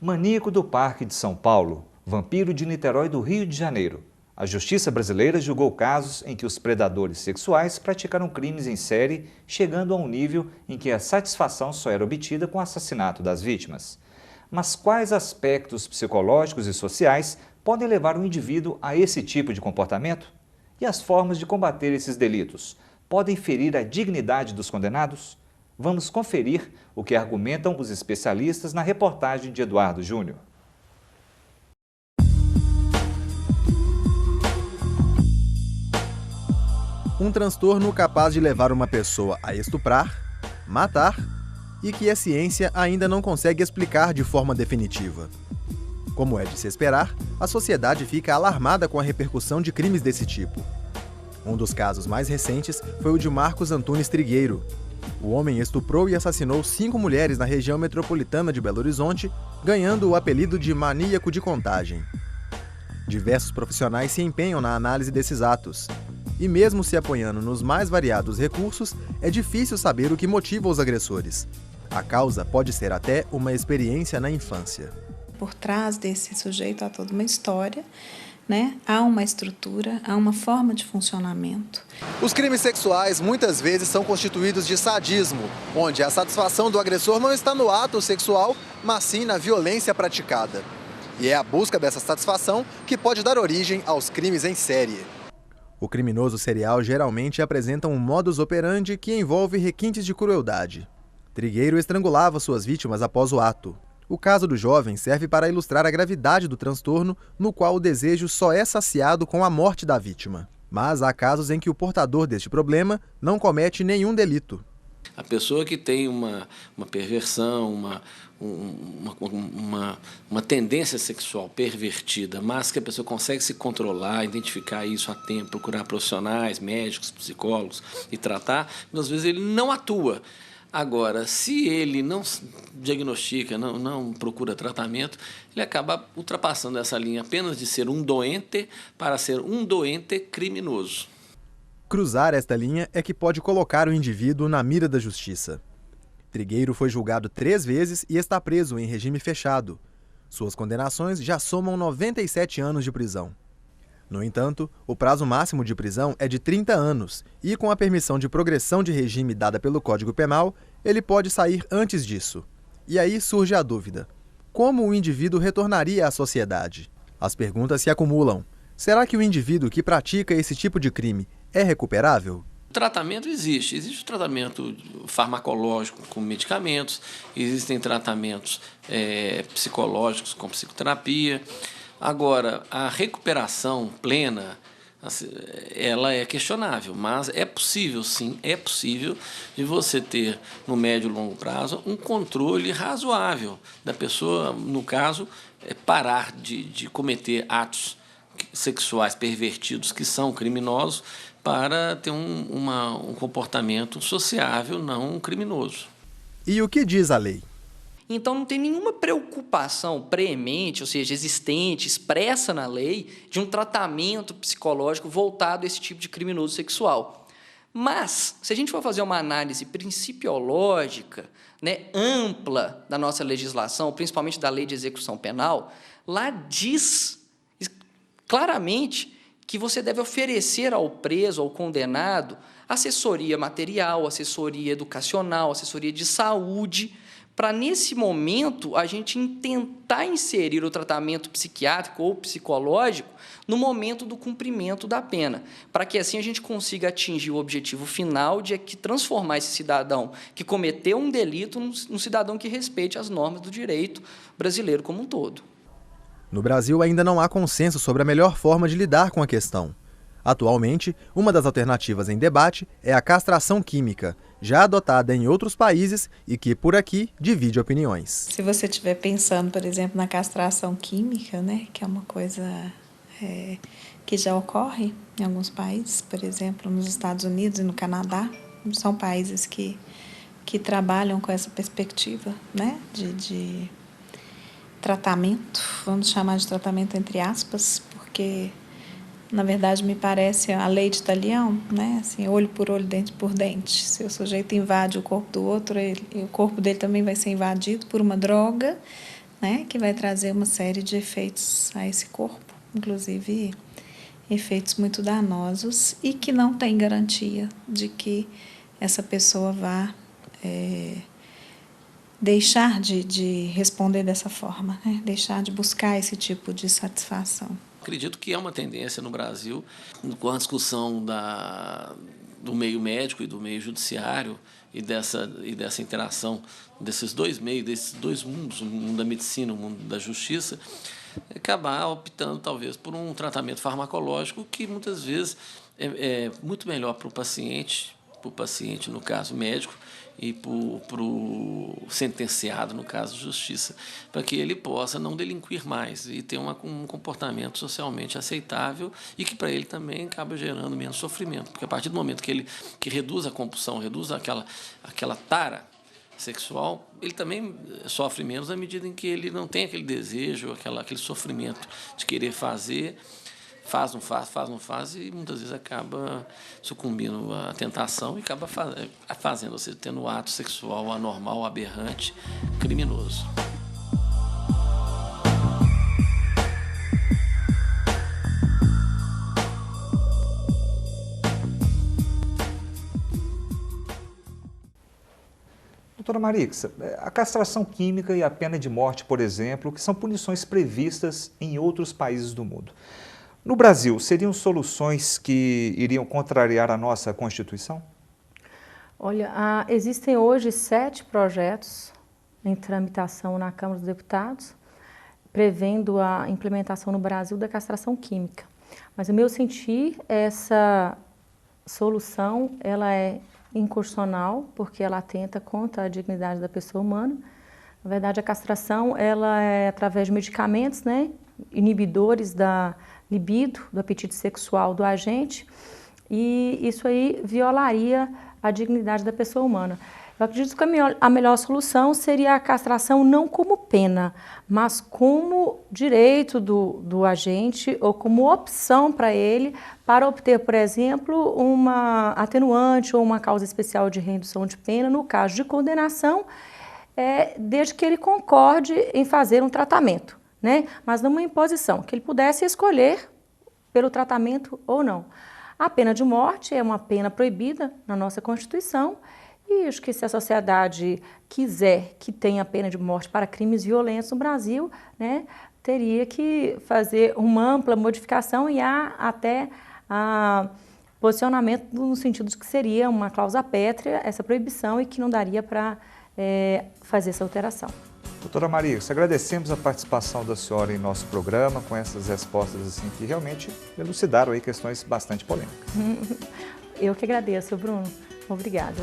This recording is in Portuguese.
Maníaco do Parque de São Paulo, vampiro de Niterói do Rio de Janeiro. A justiça brasileira julgou casos em que os predadores sexuais praticaram crimes em série, chegando a um nível em que a satisfação só era obtida com o assassinato das vítimas. Mas quais aspectos psicológicos e sociais podem levar um indivíduo a esse tipo de comportamento? E as formas de combater esses delitos podem ferir a dignidade dos condenados? Vamos conferir o que argumentam os especialistas na reportagem de Eduardo Júnior. Um transtorno capaz de levar uma pessoa a estuprar, matar e que a ciência ainda não consegue explicar de forma definitiva. Como é de se esperar, a sociedade fica alarmada com a repercussão de crimes desse tipo. Um dos casos mais recentes foi o de Marcos Antunes Trigueiro. O homem estuprou e assassinou 5 mulheres na região metropolitana de Belo Horizonte, ganhando o apelido de maníaco de contagem. Diversos profissionais se empenham na análise desses atos. E mesmo se apoiando nos mais variados recursos, é difícil saber o que motiva os agressores. A causa pode ser até uma experiência na infância. Por trás desse sujeito há toda uma história, né? Há uma estrutura, há uma forma de funcionamento. Os crimes sexuais muitas vezes são constituídos de sadismo, onde a satisfação do agressor não está no ato sexual, mas sim na violência praticada. E é a busca dessa satisfação que pode dar origem aos crimes em série. O criminoso serial geralmente apresenta um modus operandi que envolve requintes de crueldade. Trigueiro estrangulava suas vítimas após o ato. O caso do jovem serve para ilustrar a gravidade do transtorno, no qual o desejo só é saciado com a morte da vítima. Mas há casos em que o portador deste problema não comete nenhum delito. A pessoa que tem uma perversão, uma tendência sexual pervertida, mas que a pessoa consegue se controlar, identificar isso a tempo, procurar profissionais, médicos, psicólogos e tratar, muitas vezes ele não atua. Agora, se ele não diagnostica, não procura tratamento, ele acaba ultrapassando essa linha apenas de ser um doente para ser um doente criminoso. Cruzar esta linha é que pode colocar o indivíduo na mira da justiça. Trigueiro foi julgado 3 vezes e está preso em regime fechado. Suas condenações já somam 97 anos de prisão. No entanto, o prazo máximo de prisão é de 30 anos e, com a permissão de progressão de regime dada pelo Código Penal, ele pode sair antes disso. E aí surge a dúvida: como o indivíduo retornaria à sociedade? As perguntas se acumulam. Será que o indivíduo que pratica esse tipo de crime é recuperável? O tratamento existe. Existe o tratamento farmacológico com medicamentos, existem tratamentos psicológicos com psicoterapia. Agora, a recuperação plena, ela é questionável, mas é possível, sim, é possível de você ter, no médio e longo prazo, um controle razoável da pessoa, no caso, parar de cometer atos sexuais pervertidos que são criminosos para ter um comportamento sociável, não criminoso. E o que diz a lei? Então, não tem nenhuma preocupação preemente, ou seja, existente, expressa na lei, de um tratamento psicológico voltado a esse tipo de criminoso sexual. Mas, se a gente for fazer uma análise principiológica, né, ampla da nossa legislação, principalmente da lei de execução penal, lá diz claramente que você deve oferecer ao preso, ao condenado, assessoria material, assessoria educacional, assessoria de saúde, para, nesse momento, a gente tentar inserir o tratamento psiquiátrico ou psicológico no momento do cumprimento da pena, para que, assim, a gente consiga atingir o objetivo final de transformar esse cidadão que cometeu um delito num cidadão que respeite as normas do direito brasileiro como um todo. No Brasil, ainda não há consenso sobre a melhor forma de lidar com a questão. Atualmente, uma das alternativas em debate é a castração química, já adotada em outros países e que, por aqui, divide opiniões. Se você estiver pensando, por exemplo, na castração química, né, que é uma coisa que já ocorre em alguns países, por exemplo, nos Estados Unidos e no Canadá, são países que trabalham com essa perspectiva, né, de tratamento, vamos chamar de tratamento entre aspas, porque, na verdade, me parece a lei de Talião, né? Assim, olho por olho, dente por dente. Se o sujeito invade o corpo do outro, o corpo dele também vai ser invadido por uma droga, né, que vai trazer uma série de efeitos a esse corpo, inclusive efeitos muito danosos e que não tem garantia de que essa pessoa vá deixar de responder dessa forma, né, deixar de buscar esse tipo de satisfação. Acredito que é uma tendência no Brasil, com a discussão do meio médico e do meio judiciário e dessa interação desses dois meios, desses dois mundos, o mundo da medicina e o mundo da justiça, acabar optando talvez por um tratamento farmacológico que muitas vezes é muito melhor para o paciente no caso médico, e para o sentenciado, no caso justiça, para que ele possa não delinquir mais e ter um comportamento socialmente aceitável e que para ele também acaba gerando menos sofrimento, porque a partir do momento que reduz a compulsão, reduz aquela tara sexual, ele também sofre menos à medida em que ele não tem aquele desejo, aquele sofrimento de querer fazer, faz, não faz, e muitas vezes acaba sucumbindo à tentação e acaba fazendo, ou seja, tendo um ato sexual anormal, aberrante, criminoso. Doutora Marixa, a castração química e a pena de morte, por exemplo, que são punições previstas em outros países do mundo. No Brasil, seriam soluções que iriam contrariar a nossa Constituição? Olha, existem hoje 7 projetos em tramitação na Câmara dos Deputados, prevendo a implementação no Brasil da castração química. Mas, no meu sentir, essa solução ela é inconstitucional, porque ela atenta contra a dignidade da pessoa humana. Na verdade, a castração ela é através de medicamentos, né, inibidores da libido, do apetite sexual do agente, e isso aí violaria a dignidade da pessoa humana. Eu acredito que a melhor solução seria a castração não como pena, mas como direito do agente ou como opção para ele para obter, por exemplo, uma atenuante ou uma causa especial de redução de pena no caso de condenação, desde que ele concorde em fazer um tratamento, né? Mas não uma imposição, que ele pudesse escolher pelo tratamento ou não. A pena de morte é uma pena proibida na nossa Constituição e acho que se a sociedade quiser que tenha pena de morte para crimes violentos no Brasil, né, teria que fazer uma ampla modificação e há até posicionamento no sentido de que seria uma cláusula pétrea essa proibição e que não daria para fazer essa alteração. Doutora Marixa, agradecemos a participação da senhora em nosso programa com essas respostas assim, que realmente elucidaram aí questões bastante polêmicas. Eu que agradeço, Bruno. Obrigada.